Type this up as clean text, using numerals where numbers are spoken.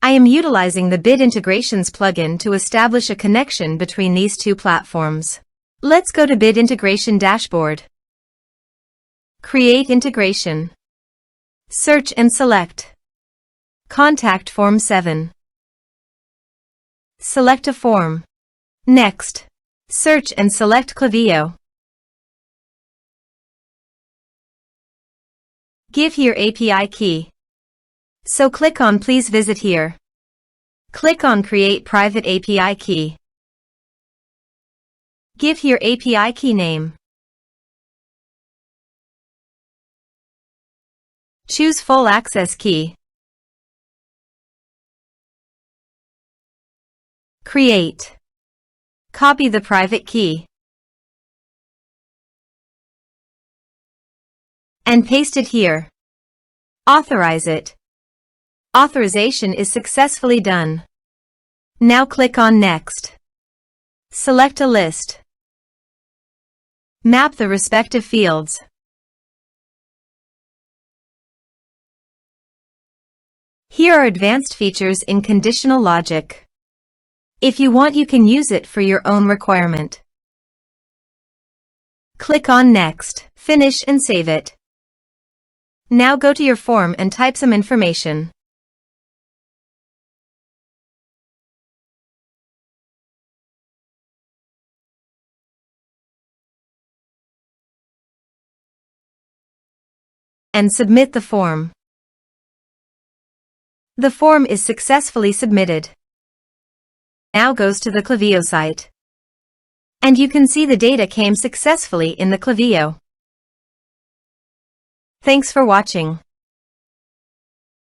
I am utilizing the Bid Integrations plugin to establish a connection between these two platforms. Let's go to Bid Integration Dashboard. Create Integration. Search and select Contact Form 7. Select a form. Next, search and select Klaviyo. Give here API key. So click on Please visit here. Click on Create private API key. Give here API key name. Choose Full Access Key. Create. Copy the private key. And paste it here. Authorize it. Authorization is successfully done. Now click on Next. Select a list. Map the respective fields. Here are advanced features in conditional logic. If you want, you can use it for your own requirement. Click on Next, finish and save it. Now go to your form and type some information. And submit the form. The form is successfully submitted. Now goes to the Klaviyo site. And you can see the data came successfully in the Klaviyo. Thanks for watching.